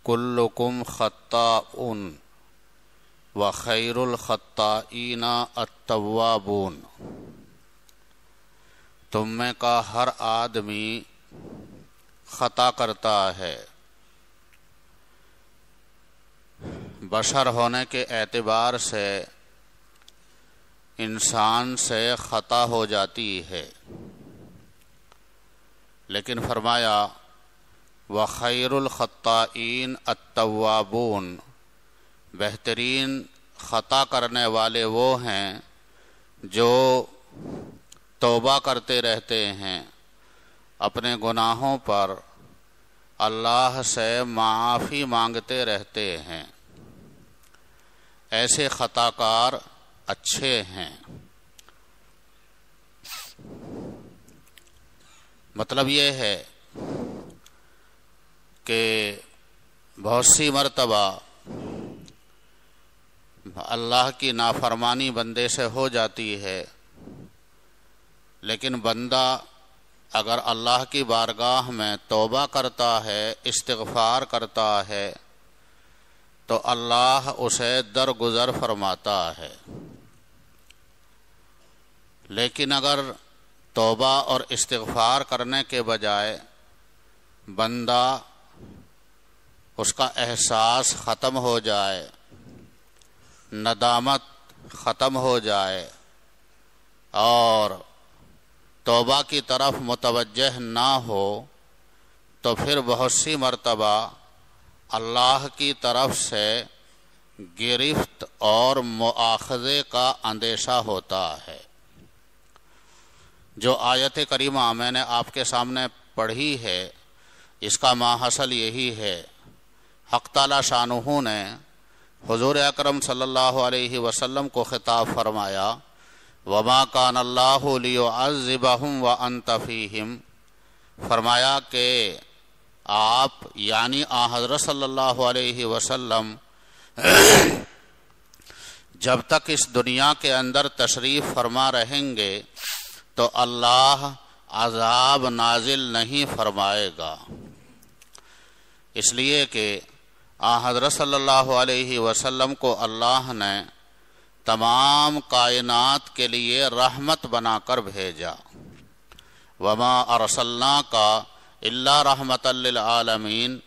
کلکم خطاؤن وخیر الخطائین التوابون، تم میں کا ہر آدمی خطا کرتا ہے، بشر ہونے کے اعتبار سے انسان سے خطا ہو جاتی ہے، لیکن فرمایا وخیر الخطائین التوابون، بہترین خطا کرنے والے وہ ہیں جو توبہ کرتے رہتے ہیں، اپنے گناہوں پر اللہ سے معافی مانگتے رہتے ہیں، ایسے خطا کار اچھے ہیں۔ مطلب یہ ہے کہ بہت سی مرتبہ اللہ کی نافرمانی بندے سے ہو جاتی ہے، لیکن بندہ اگر اللہ کی بارگاہ میں توبہ کرتا ہے، استغفار کرتا ہے، تو اللہ اسے درگزر فرماتا ہے۔ لیکن اگر توبہ اور استغفار کرنے کے بجائے بندہ اس کا احساس ختم ہو جائے، ندامت ختم ہو جائے اور توبہ کی طرف متوجہ نہ ہو، تو پھر بہت سی مرتبہ اللہ کی طرف سے گرفت اور مؤاخذے کا اندیشہ ہوتا ہے۔ جو آیت کریمہ میں نے آپ کے سامنے پڑھی ہے، اس کا ماحصل یہی ہے، حق تعالی شانہ نے حضور اکرم صلی اللہ علیہ وسلم کو خطاب فرمایا وَمَا كَانَ اللَّهُ لِيُعَذِّبَهُمْ وَأَنْتَ فِيهِمْ، فرمایا کہ آپ یعنی حضرت صلی اللہ علیہ وسلم جب تک اس دنیا کے اندر تشریف فرما رہیں گے تو اللہ عذاب نازل نہیں فرمائے گا، اس لیے کہ حضرت صلی اللہ علیہ وسلم کو اللہ نے تمام کائنات کے لیے رحمت بنا کر بھیجا۔ وَمَا أَرْسَلْنَاكَ إِلَّا رَحْمَةً لِلْعَالَمِينَ،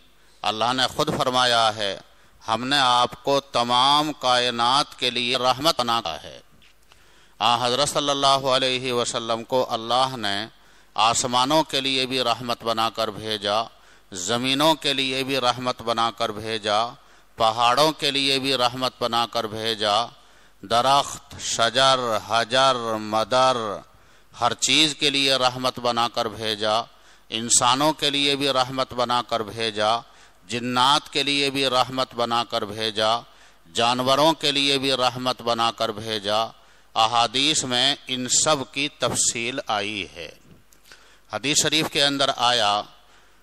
اللہ نے خود فرمایا ہے ہم نے آپ کو تمام کائنات کے لیے رحمت بنایا ہے۔ حضرت صلی اللہ علیہ وسلم کو اللہ نے آسمانوں کے لیے بھی رحمت بنا کر بھیجا، زمینوں کے لیے بھی رحمت بنا کر بھیجا، پہاڑوں کے لیے بھی رحمت بنا کر بھیجا، درخت، شجر، حجر، مدر، ہر چیز کے لیے رحمت بنا کر بھیجا، انسانوں کے لیے بھی رحمت بنا کر بھیجا، جنات کے لیے بھی رحمت بنا کر بھیجا، جانوروں کے لیے بھی رحمت بنا کر بھیجا۔ احادیث میں ان سب کی تفصیل آئی ہے۔ حدیث شریف کے اندر آیا،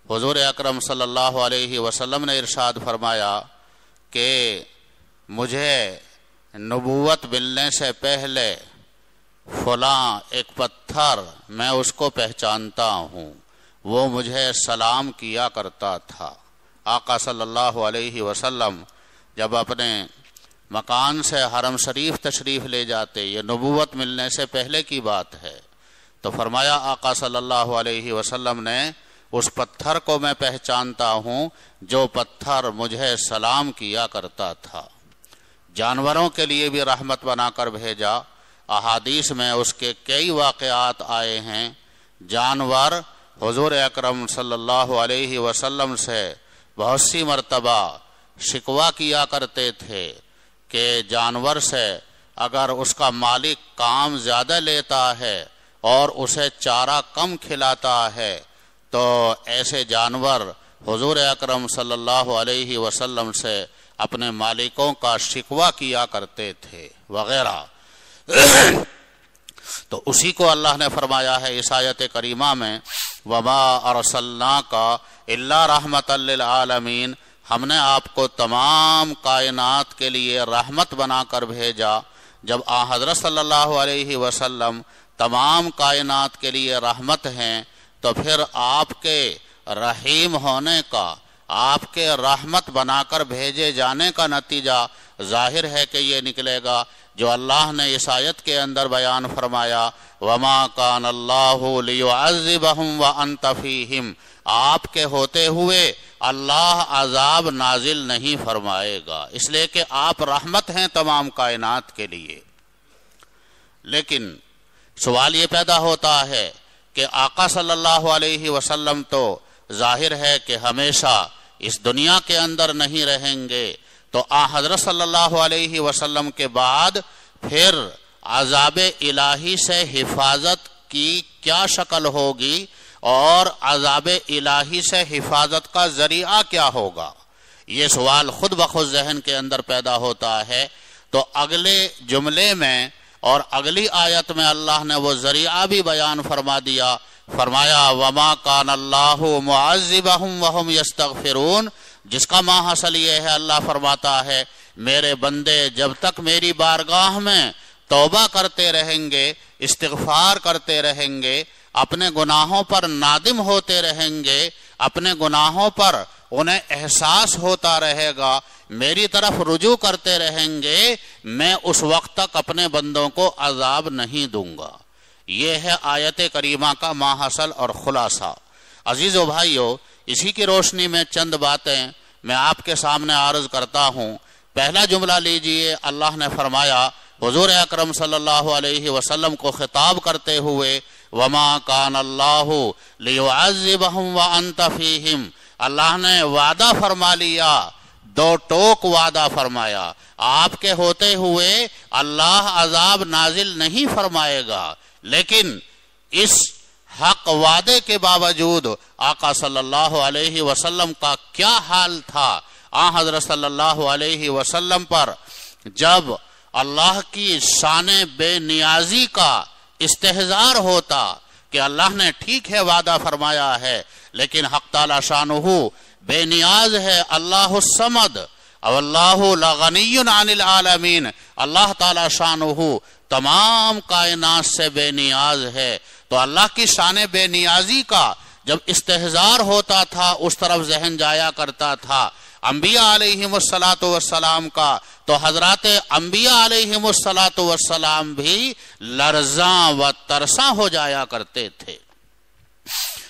حضور اکرم صلی اللہ علیہ وسلم نے ارشاد فرمایا کہ مجھے نبوت ملنے سے پہلے فلاں ایک پتھر میں اس کو پہچانتا ہوں، وہ مجھے سلام کیا کرتا تھا۔ آقا صلی اللہ علیہ وسلم جب اپنے مکان سے حرم شریف تشریف لے جاتے، یہ نبوت ملنے سے پہلے کی بات ہے، تو فرمایا آقا صلی اللہ علیہ وسلم نے اس پتھر کو میں پہچانتا ہوں جو پتھر مجھے سلام کیا کرتا تھا۔ جانوروں کے لیے بھی رحمت بنا کر بھیجا، احادیث میں اس کے کئی واقعات آئے ہیں۔ جانور حضور اکرم صلی اللہ علیہ وسلم سے بہت سی مرتبہ شکوہ کیا کرتے تھے کہ جانور سے اگر اس کا مالک کام زیادہ لیتا ہے اور اسے چارہ کم کھلاتا ہے تو ایسے جانور حضور اکرم صلی اللہ علیہ وسلم سے اپنے مالکوں کا شکوہ کیا کرتے تھے وغیرہ۔ تو اسی کو اللہ نے فرمایا ہے اس آیت کریمہ میں وَمَا أَرْسَلْنَاكَ إِلَّا رَحْمَةً لِلْعَالَمِينَ، ہم نے آپ کو تمام کائنات کے لیے رحمت بنا کر بھیجا۔ جب حضرت صلی اللہ علیہ وسلم تمام کائنات کے لیے رحمت ہیں تو پھر آپ کے رحیم ہونے کا، آپ کے رحمت بنا کر بھیجے جانے کا نتیجہ ظاہر ہے کہ یہ نکلے گا جو اللہ نے اس آیت کے اندر بیان فرمایا، وَمَا كَانَ اللَّهُ لِيُعَذِّبَهُمْ وَأَنْتَ فِيهِمْ، آپ کے ہوتے ہوئے اللہ عذاب نازل نہیں فرمائے گا، اس لیے کہ آپ رحمت ہیں تمام کائنات کے لیے۔ لیکن سوال یہ پیدا ہوتا ہے کہ آقا صلی اللہ علیہ وسلم تو ظاہر ہے کہ ہمیشہ اس دنیا کے اندر نہیں رہیں گے، تو حضرت صلی اللہ علیہ وسلم کے بعد پھر عذاب الہی سے حفاظت کی کیا شکل ہوگی اور عذاب الہی سے حفاظت کا ذریعہ کیا ہوگا؟ یہ سوال خود بخود ذہن کے اندر پیدا ہوتا ہے۔ تو اگلے جملے میں اور اگلی آیت میں اللہ نے وہ ذریعہ بھی بیان فرما دیا، فرمایا وَمَا كَانَ اللَّهُ مُعَذِّبَهُمْ وَهُمْ يَسْتَغْفِرُونَ، جس کا ماحصل یہ ہے، اللہ فرماتا ہے میرے بندے جب تک میری بارگاہ میں توبہ کرتے رہیں گے، استغفار کرتے رہیں گے، اپنے گناہوں پر نادم ہوتے رہیں گے، اپنے گناہوں پر انہیں احساس ہوتا رہے گا، میری طرف رجوع کرتے رہیں گے، میں اس وقت تک اپنے بندوں کو عذاب نہیں دوں گا۔ یہ ہے آیت کریمہ کا ماحصل اور خلاصہ۔ عزیزو بھائیو، اسی کی روشنی میں چند باتیں میں آپ کے سامنے عرض کرتا ہوں۔ پہلا جملہ لیجئے، اللہ نے فرمایا حضور اکرم صلی اللہ علیہ وسلم کو خطاب کرتے ہوئے وَمَا كَانَ اللَّهُ لِيُعَذِّبَهُمْ وَأَنْتَ فِيهِمْ، اللہ نے وعدہ فرما لیا، دو ٹوک وعدہ فرمایا، آپ کے ہوتے ہوئے اللہ عذاب نازل نہیں فرمائے گا، لیکن اس حق وعدے کے باوجود آقا صلی اللہ علیہ وسلم کا کیا حال تھا؟ حضرت صلی اللہ علیہ وسلم پر جب اللہ کی شان بے نیازی کا استحضار ہوتا کہ اللہ نے ٹھیک ہے وعدہ فرمایا ہے، لیکن حق تعالی شانہ بے نیاز ہے، اللہ الصمد واللہ لغنی عن العالمین، اللہ تعالی شانہ تمام کائنات سے بے نیاز ہے۔ تو اللہ کی شان بے نیازی کا جب استحضار ہوتا تھا اس طرف ذہن جایا کرتا تھا۔ انبیاء علیہم السلام کا تو حضرات انبیاء علیہم السلام بھی لرزاں و ترساں ہو جایا کرتے تھے۔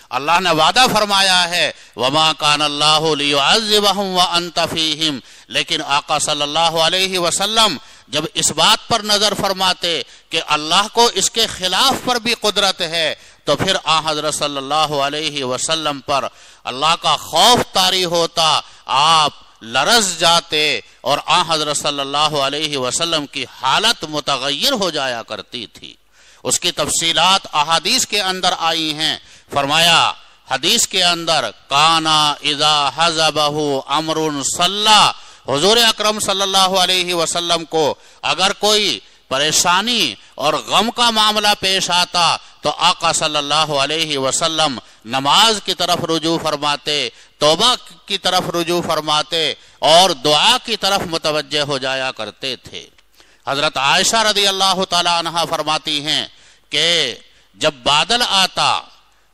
اللہ نے وعدہ فرمایا ہے وَمَا كَانَ اللَّهُ لِيُعَذِّبَهُمْ وَأَنْتَ فِيهِمْ، لیکن آقا صلی اللہ علیہ وسلم جب اس بات پر نظر فرماتے کہ اللہ کو اس کے خلاف پر بھی قدرت ہے، تو پھر حضرت صلی اللہ علیہ وسلم پر اللہ کا خوف طاری ہوتا، آپ لرز جاتے اور حضرت صلی اللہ علیہ وسلم کی حالت متغیر ہو جایا کرتی تھی۔ اس کی تفصیلات احادیث کے اندر آئی ہیں۔ فرمایا حدیث کے اندر کانا اذا حزبہ امر صلی، حضور اکرم صلی اللہ علیہ وسلم کو اگر کوئی پریشانی اور غم کا معاملہ پیش آتا تو آقا صلی اللہ علیہ وسلم نماز کی طرف رجوع فرماتے، توبہ کی طرف رجوع فرماتے اور دعا کی طرف متوجہ ہو جایا کرتے تھے۔ حضرت عائشہ رضی اللہ تعالی عنہا فرماتی ہیں کہ جب بادل آتا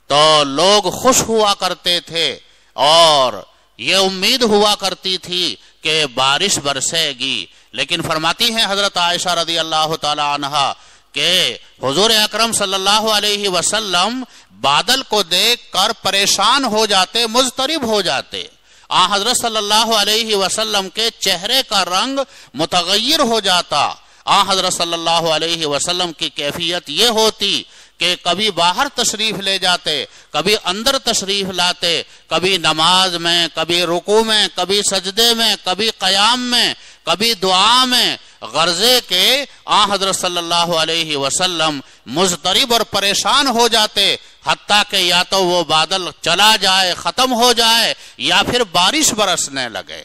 تو لوگ خوش ہوا کرتے تھے اور یہ امید ہوا کرتی تھی کہ بارش برسے گی، لیکن فرماتی ہیں حضرت عائشہ رضی اللہ تعالی عنہا کہ حضور اکرم صلی اللہ علیہ وسلم بادل کو دیکھ کر پریشان ہو جاتے، مضطرب ہو جاتے۔ حضرت صلی اللہ علیہ وسلم کے چہرے کا رنگ متغیر ہو جاتا۔ حضرت صلی اللہ علیہ وسلم کی کیفیت یہ ہوتی کہ کبھی باہر تشریف لے جاتے، کبھی اندر تشریف لاتے، کبھی نماز میں، کبھی رکوع میں، کبھی سجدے میں، کبھی قیام میں، کبھی دعا میں، غرضے کے حضرت صلی اللہ علیہ وسلم مضطرب اور پریشان ہو جاتے، حتیٰ کہ یا تو وہ بادل چلا جائے، ختم ہو جائے، یا پھر بارش برسنے لگے۔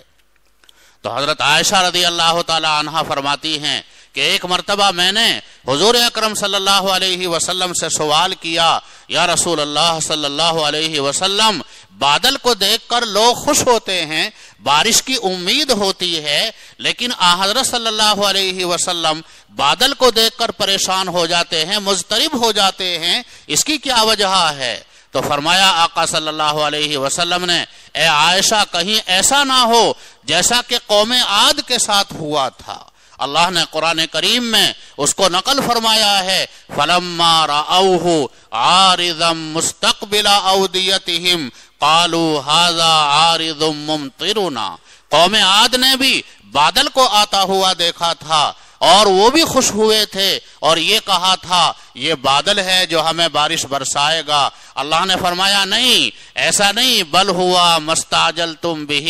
تو حضرت عائشہ رضی اللہ تعالی عنہا فرماتی ہیں کہ ایک مرتبہ میں نے حضور اکرم صلی اللہ علیہ وسلم سے سوال کیا، یا رسول اللہ صلی اللہ علیہ وسلم، بادل کو دیکھ کر لوگ خوش ہوتے ہیں، بارش کی امید ہوتی ہے، لیکن حضرت صلی اللہ علیہ وسلم بادل کو دیکھ کر پریشان ہو جاتے ہیں، مضطرب ہو جاتے ہیں، اس کی کیا وجہ ہے؟ تو تو فرمایا آقا صلی اللہ علیہ وسلم نے اے عائشہ کہیں ایسا نہ ہو جیسا کہ قوم عاد کے ساتھ ہوا تھا۔ اللہ نے قرآن کریم میں اس کو نقل فرمایا ہے فَلَمَّا رَأَوْهُ عَارِضًا مُسْتَقْبِلَ أَوْدِيَتِهِمْ قَالُوا هَذَا عَارِضٌ مُمْطِرُنَا۔ قوم عاد نے بھی بادل کو آتا ہوا دیکھا تھا اور وہ بھی خوش ہوئے تھے اور یہ کہا تھا یہ بادل ہے جو ہمیں بارش برسائے گا۔ اللہ نے فرمایا نہیں، ایسا نہیں، بل ہوا مستعجلتم بہ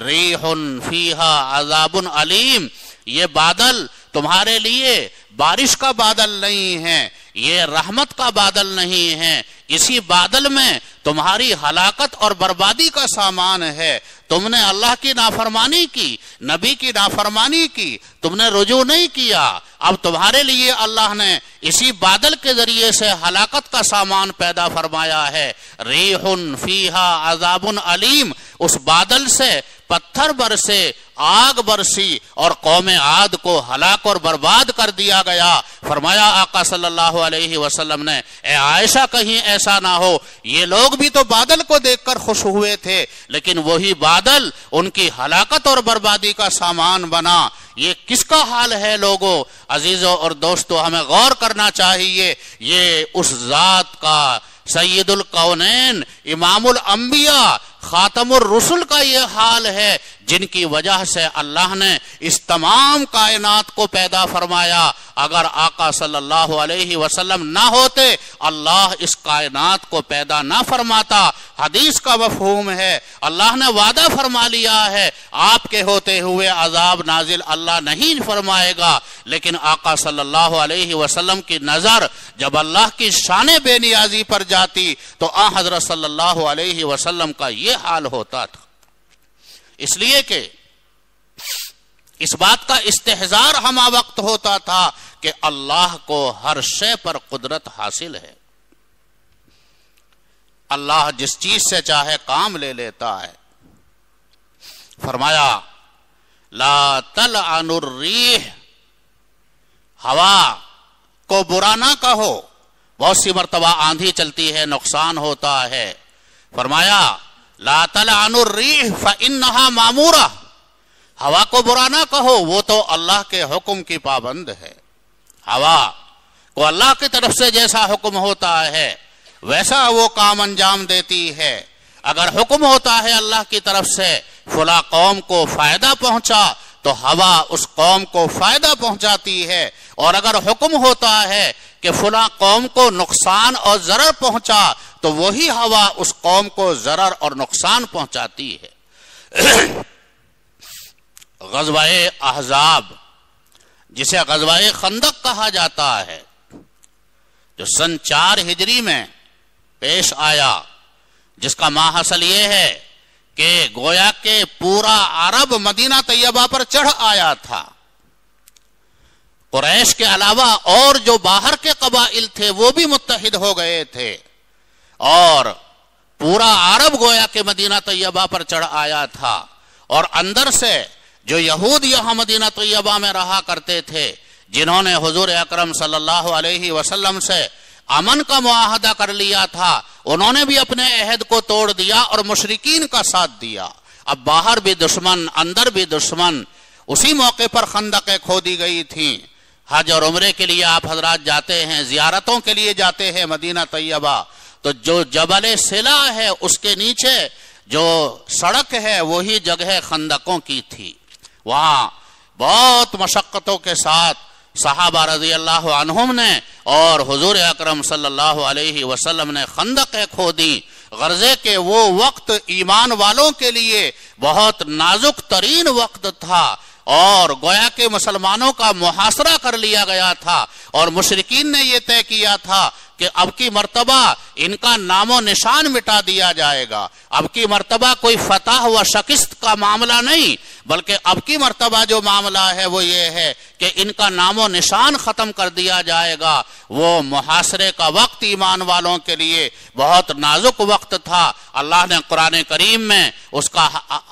ریح فیہا عذاب علیم۔ یہ بادل تمہارے لیے بارش کا بادل نہیں ہے، یہ رحمت کا بادل نہیں ہے، اسی بادل میں تمہاری ہلاکت اور بربادی کا سامان ہے۔ تم نے اللہ کی نافرمانی کی، نبی کی نافرمانی کی، تم نے رجوع نہیں کیا، اب تمہارے لیے اللہ نے اسی بادل کے ذریعے سے ہلاکت کا سامان پیدا فرمایا ہے۔ ریح فیہا عذاب علیم، اس بادل سے پتھر برسے، آگ برسی اور قوم عاد کو ہلاک اور برباد کر دیا گیا۔ فرمایا آقا صلی اللہ علیہ وسلم نے اے عائشہ کہیں ایسا نہ ہو، یہ لوگ بھی تو بادل کو دیکھ کر خوش ہوئے تھے لیکن وہی بادل ان کی ہلاکت اور بربادی کا سامان بنا۔ یہ کس کا حال ہے لوگوں؟ عزیزوں اور دوستو ہمیں غور کرنا چاہیے، یہ اس ذات کا سید الکونین امام الانبیاء خاتم الرسل کا یہ حال ہے جن کی وجہ سے اللہ نے اس تمام کائنات کو پیدا فرمایا۔ اگر آقا صلی اللہ علیہ وسلم نہ ہوتے اللہ اس کائنات کو پیدا نہ فرماتا۔ حدیث کا مفہوم ہے اللہ نے وعدہ فرما لیا ہے آپ کے ہوتے ہوئے عذاب نازل اللہ نہیں فرمائے گا، لیکن آقا صلی اللہ علیہ وسلم کی نظر جب اللہ کی شان بے نیازی پر جاتی تو حضرت صلی اللہ علیہ وسلم کا یہ حال ہوتا تھا۔ اس لیے کہ اس بات کا استحضار ہمہ وقت ہوتا تھا کہ اللہ کو ہر شے پر قدرت حاصل ہے، اللہ جس چیز سے چاہے کام لے لیتا ہے۔ فرمایا لا تلعن الریح، ہوا کو برا نہ کہو، بہت سی مرتبہ آندھی چلتی ہے نقصان ہوتا ہے۔ فرمایا لا تلعن الریح فإنها مامورہ، ہوا کو برا نہ کہو وہ تو اللہ کے حکم کی پابند ہے۔ ہوا کو اللہ کی طرف سے جیسا حکم ہوتا ہے ویسا وہ کام انجام دیتی ہے۔ اگر حکم ہوتا ہے اللہ کی طرف سے فلاں قوم کو فائدہ پہنچا تو ہوا اس قوم کو فائدہ پہنچاتی ہے، اور اگر حکم ہوتا ہے کہ فلاں قوم کو نقصان اور ضرر پہنچا تو وہی ہوا اس قوم کو ضرر اور نقصان پہنچاتی ہے۔ غزوہ احزاب جسے غزوہ خندق کہا جاتا ہے، جو سن 4 ہجری میں پیش آیا، جس کا ماحصل یہ ہے کہ گویا کہ پورا عرب مدینہ طیبہ پر چڑھ آیا تھا۔ قریش کے علاوہ اور جو باہر کے قبائل تھے وہ بھی متحد ہو گئے تھے، اور پورا عرب گویا کہ مدینہ طیبہ پر چڑھ آیا تھا، اور اندر سے جو یہود یہاں مدینہ طیبہ میں رہا کرتے تھے، جنہوں نے حضور اکرم صلی اللہ علیہ وسلم سے امن کا معاہدہ کر لیا تھا، انہوں نے بھی اپنے عہد کو توڑ دیا اور مشرکین کا ساتھ دیا۔ اب باہر بھی دشمن اندر بھی دشمن۔ اسی موقع پر خندقیں کھودی گئی تھیں۔ حج اور عمرے کے لیے آپ حضرات جاتے ہیں، زیارتوں کے لیے جاتے ہیں مدینہ طیبہ، تو جو جبل سلا ہے اس کے نیچے جو سڑک ہے وہی جگہ خندقوں کی تھی۔ وہاں بہت مشقتوں کے ساتھ صحابہ رضی اللہ عنہم نے اور حضور اکرم صلی اللہ علیہ وسلم نے خندقیں کھودی، غرضے کہ وہ وقت ایمان والوں کے لیے بہت نازک ترین وقت تھا، اور گویا کہ مسلمانوں کا محاصرہ کر لیا گیا تھا، اور مشرکین نے یہ طے کیا تھا کہ اب کی مرتبہ ان کا نام و نشان مٹا دیا جائے گا۔ اب کی مرتبہ کوئی فتح و شکست کا معاملہ نہیں، بلکہ اب کی مرتبہ جو معاملہ ہے وہ یہ ہے کہ ان کا نام و نشان ختم کر دیا جائے گا۔ وہ محاصرے کا وقت ایمان والوں کے لیے بہت نازک وقت تھا۔ اللہ نے قرآن کریم میں اس کا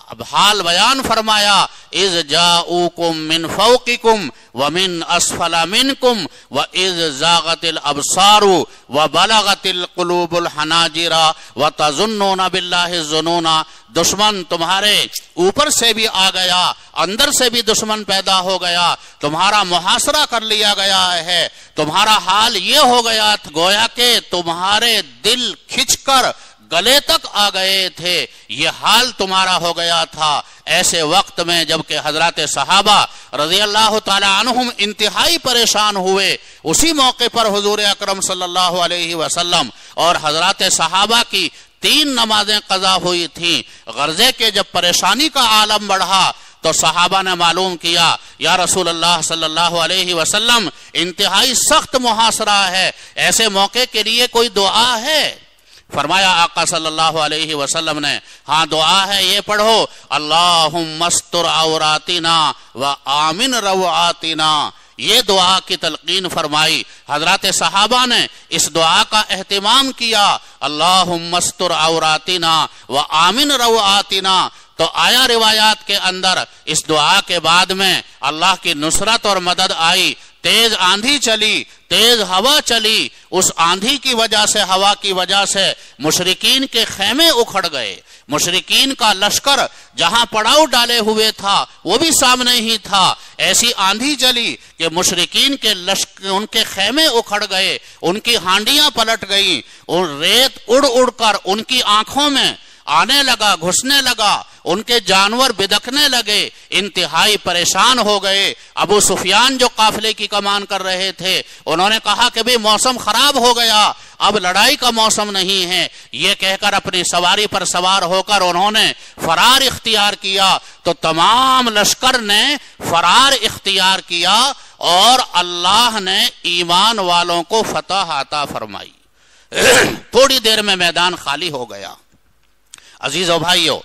اب حال بیان فرمایا، اذ جاؤکم من فوقکم ومن اسفل منکم واذ زاغت الابصار وبلغت القلوب الحناجر وتظنون باللہ الظنون، دشمن تمہارے اوپر سے بھی آ گیا، اندر سے بھی دشمن پیدا ہو گیا، تمہارا محاصرہ کر لیا گیا ہے، تمہارا حال یہ ہو گیا گویا کہ تمہارے دل کھچ کر گلے تک آ گئے تھے، یہ حال تمہارا ہو گیا تھا۔ ایسے وقت میں جبکہ حضرات صحابہ رضی اللہ تعالی عنہم انتہائی پریشان ہوئے، اسی موقع پر حضور اکرم صلی اللہ علیہ وسلم اور حضرات صحابہ کی 3 نمازیں قضا ہوئی تھیں۔ غرضے کے جب پریشانی کا عالم بڑھا تو صحابہ نے معلوم کیا، یا رسول اللہ صلی اللہ علیہ وسلم انتہائی سخت محاصرہ ہے، ایسے موقع کے لیے کوئی دعا ہے؟ فرمایا آقا صلی اللہ علیہ وسلم نے، ہاں دعا ہے، یہ پڑھو، اللہم استر عوراتنا و آمن روعاتنا، یہ دعا کی تلقین فرمائی۔ حضرات صحابہ نے اس دعا کا اہتمام کیا، اللہم استر عوراتنا و آمن روعاتنا۔ تو آیا روایات کے اندر اس دعا کے بعد میں اللہ کی نصرت اور مدد آئی، تیز آندھی چلی، تیز ہوا چلی، اس آندھی کی وجہ سے، ہوا کی وجہ سے مشرکین کے خیمے اکھڑ گئے، مشرکین کا لشکر جہاں پڑاؤ ڈالے ہوئے تھا وہ بھی سامنے ہی تھا، ایسی آندھی چلی کہ مشرکین کے ان کے خیمے اکھڑ گئے، ان کی ہانڈیاں پلٹ گئیں، اور ریت اڑ اڑ کر ان کی آنکھوں میں آنے لگا، گھسنے لگا، ان کے جانور بدکنے لگے، انتہائی پریشان ہو گئے۔ ابو سفیان جو قافلے کی کمان کر رہے تھے، انہوں نے کہا کہ بھی موسم خراب ہو گیا، اب لڑائی کا موسم نہیں ہے، یہ کہہ کر اپنی سواری پر سوار ہو کر انہوں نے فرار اختیار کیا۔ تو تمام لشکر نے فرار اختیار کیا اور اللہ نے ایمان والوں کو فتح عطا فرمائی، تھوڑی دیر میں میدان خالی ہو گیا۔ عزیز و بھائیو،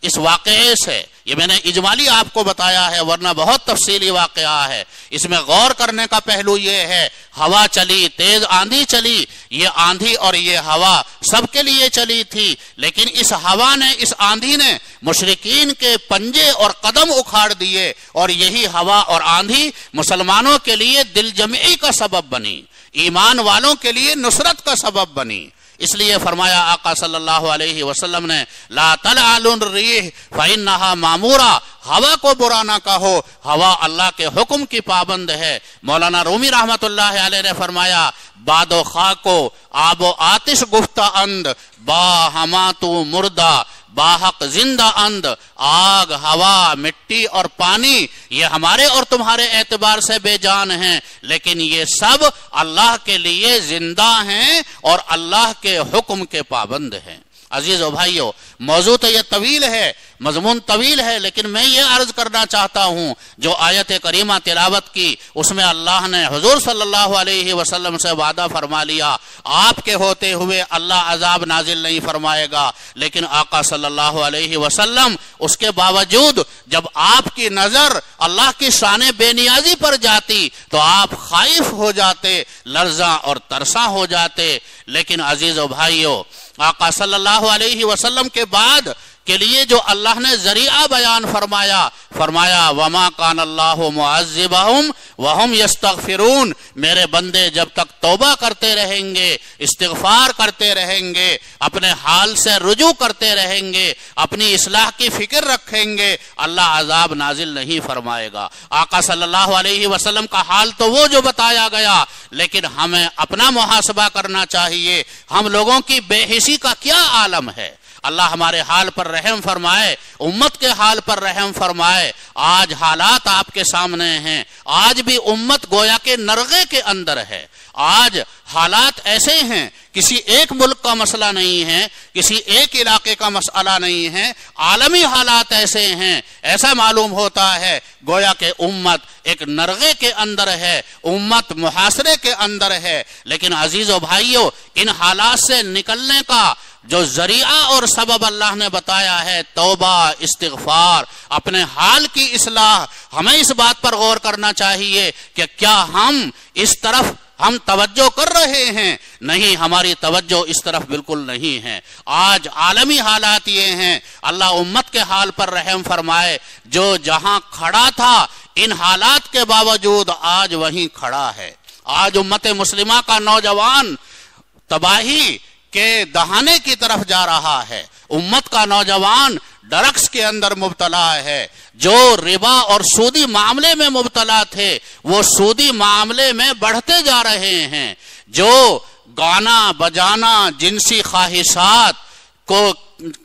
اس واقعے سے یہ میں نے اجمالی آپ کو بتایا ہے، ورنہ بہت تفصیلی واقعہ ہے، اس میں غور کرنے کا پہلو یہ ہے، ہوا چلی، تیز آندھی چلی، یہ آندھی اور یہ ہوا سب کے لیے چلی تھی، لیکن اس ہوا نے، اس آندھی نے مشرکین کے پنجے اور قدم اکھاڑ دیے، اور یہی ہوا اور آندھی مسلمانوں کے لیے دل جمعی کا سبب بنی، ایمان والوں کے لیے نصرت کا سبب بنی۔ اس لیے فرمایا آقا صلی اللہ علیہ وسلم نے، لا تلعلوا الریح فإنها مامورہ، ہوا کو برا نہ کہو، ہوا اللہ کے حکم کی پابند ہے۔ مولانا رومی رحمت اللہ علیہ نے فرمایا، باد و خاک و آب و آتش گفتہ اند، با ہما تو مردہ باحق زندہ اند، آگ، ہوا، مٹی اور پانی یہ ہمارے اور تمہارے اعتبار سے بے جان ہیں، لیکن یہ سب اللہ کے لیے زندہ ہیں اور اللہ کے حکم کے پابند ہیں۔ عزیز و بھائیو، موضوع تو یہ طویل ہے، مضمون طویل ہے، لیکن میں یہ عرض کرنا چاہتا ہوں، جو آیت کریمہ تلاوت کی اس میں اللہ نے حضور صلی اللہ علیہ وسلم سے وعدہ فرما لیا، آپ کے ہوتے ہوئے اللہ عذاب نازل نہیں فرمائے گا، لیکن آقا صلی اللہ علیہ وسلم اس کے باوجود جب آپ کی نظر اللہ کی شان بے نیازی پر جاتی تو آپ خائف ہو جاتے، لرزاں اور ترساں ہو جاتے۔ لیکن عزیز و بھائیو، آقا صلی اللہ علیہ وسلم کے بعد کے لیے جو اللہ نے ذریعہ بیان فرمایا وما کان اللہ معذبہم وہم یستغفرون، میرے بندے جب تک توبہ کرتے رہیں گے، استغفار کرتے رہیں گے، اپنے حال سے رجوع کرتے رہیں گے، اپنی اصلاح کی فکر رکھیں گے، اللہ عذاب نازل نہیں فرمائے گا۔ آقا صلی اللہ علیہ وسلم کا حال تو وہ جو بتایا گیا، لیکن ہمیں اپنا محاسبہ کرنا چاہیے، ہم لوگوں کی بے حسی کا کیا عالم ہے۔ اللہ ہمارے حال پر رحم فرمائے، امت کے حال پر رحم فرمائے۔ آج حالات آپ کے سامنے ہیں، آج بھی امت گویا کے نرغے کے اندر ہے، آج حالات ایسے ہیں، کسی ایک ملک کا مسئلہ نہیں ہے، کسی ایک علاقے کا مسئلہ نہیں ہے، عالمی حالات ایسے ہیں، ایسا معلوم ہوتا ہے گویا کہ امت ایک نرغے کے اندر ہے، امت محاصرے کے اندر ہے۔ لیکن عزیز و بھائیو، ان حالات سے نکلنے کا جو ذریعہ اور سبب اللہ نے بتایا ہے، توبہ، استغفار، اپنے حال کی اصلاح، ہمیں اس بات پر غور کرنا چاہیے کہ کیا ہم اس طرف ہم توجہ کر رہے ہیں، نہیں، ہماری توجہ اس طرف بالکل نہیں ہے۔ آج عالمی حالات یہ ہیں، اللہ امت کے حال پر رحم فرمائے، جو جہاں کھڑا تھا ان حالات کے باوجود آج وہیں کھڑا ہے۔ آج امت مسلمہ کا نوجوان تباہی کے دہانے کی طرف جا رہا ہے، امت کا نوجوان ڈرگس کے اندر مبتلا ہے، جو ربا اور سودی معاملے میں مبتلا تھے وہ سودی معاملے میں بڑھتے جا رہے ہیں، جو گانا بجانا جنسی خواہشات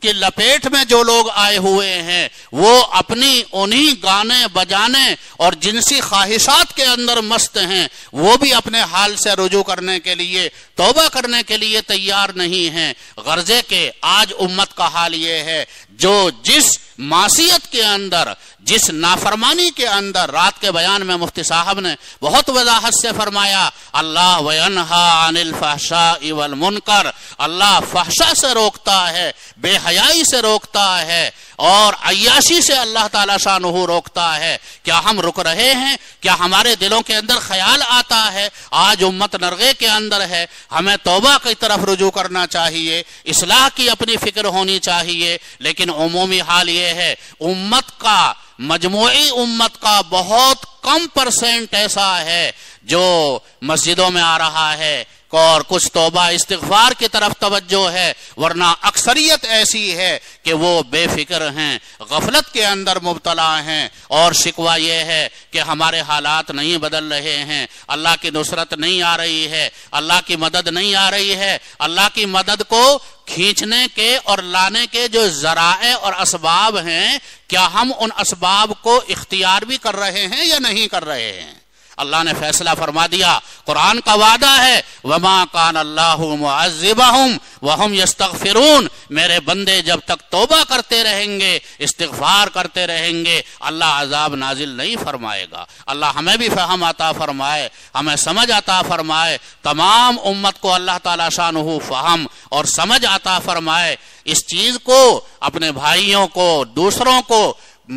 کی لپیٹ میں جو لوگ آئے ہوئے ہیں وہ اپنی انہی گانے بجانے اور جنسی خواہشات کے اندر مست ہیں، وہ بھی اپنے حال سے رجوع کرنے کے لیے، توبہ کرنے کے لیے تیار نہیں ہیں۔ غرضے کہ آج امت کا حال یہ ہے، جو جس معصیت کے اندر، جس نافرمانی کے اندر، رات کے بیان میں مفتی صاحب نے بہت وضاحت سے فرمایا، اللہ وینہا عن الفحشاء والمنکر، اللہ فحشا سے روکتا ہے، بے حیائی سے روکتا ہے، اور عیاشی سے اللہ تعالیٰ شانہ روکتا ہے۔ کیا ہم رک رہے ہیں؟ کیا ہمارے دلوں کے اندر خیال آتا ہے؟ آج امت نرغے کے اندر ہے، ہمیں توبہ کی طرف رجوع کرنا چاہیے، اصلاح کی اپنی فکر ہونی چاہیے، لیکن عمومی حال یہ ہے، امت کا، مجموعی امت کا بہت کم پرسنٹ ایسا ہے جو مسجدوں میں آ رہا ہے اور کچھ توبہ استغفار کی طرف توجہ ہے، ورنہ اکثریت ایسی ہے کہ وہ بے فکر ہیں، غفلت کے اندر مبتلا ہیں، اور شکوہ یہ ہے کہ ہمارے حالات نہیں بدل رہے ہیں، اللہ کی نصرت نہیں آ رہی ہے، اللہ کی مدد نہیں آ رہی ہے۔ اللہ کی مدد کو کھینچنے کے اور لانے کے جو ذرائع اور اسباب ہیں، کیا ہم ان اسباب کو اختیار بھی کر رہے ہیں یا نہیں کر رہے ہیں؟ اللہ نے فیصلہ فرما دیا، قرآن کا وعدہ ہے، وَمَا كَانَ اللَّهُ مُعَذِّبَهُمْ وَهُمْ يَسْتَغْفِرُونَ، میرے بندے جب تک توبہ کرتے رہیں گے، استغفار کرتے رہیں گے، اللہ عذاب نازل نہیں فرمائے گا۔ اللہ ہمیں بھی فہم عطا فرمائے، ہمیں سمجھ عطا فرمائے، تمام امت کو اللہ تعالیٰ شانہ فہم اور سمجھ عطا فرمائے۔ اس چیز کو اپنے بھائیوں کو، دوسروں کو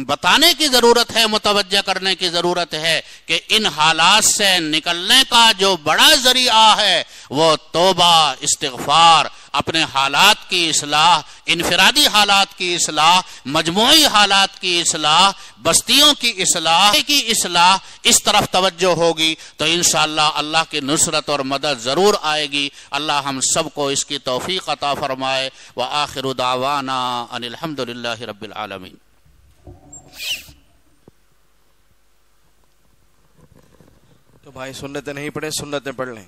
بتانے کی ضرورت ہے، متوجہ کرنے کی ضرورت ہے کہ ان حالات سے نکلنے کا جو بڑا ذریعہ ہے وہ توبہ، استغفار، اپنے حالات کی اصلاح، انفرادی حالات کی اصلاح، مجموعی حالات کی اصلاح، بستیوں کی اصلاح، اس طرف توجہ ہوگی تو انشاءاللہ اللہ کی نصرت اور مدد ضرور آئے گی۔ اللہ ہم سب کو اس کی توفیق عطا فرمائے۔ وآخر دعوانا ان الحمدللہ رب العالمین۔ تو بھائی سنتیں نہیں پڑھیں، سنتیں پڑھ لیں۔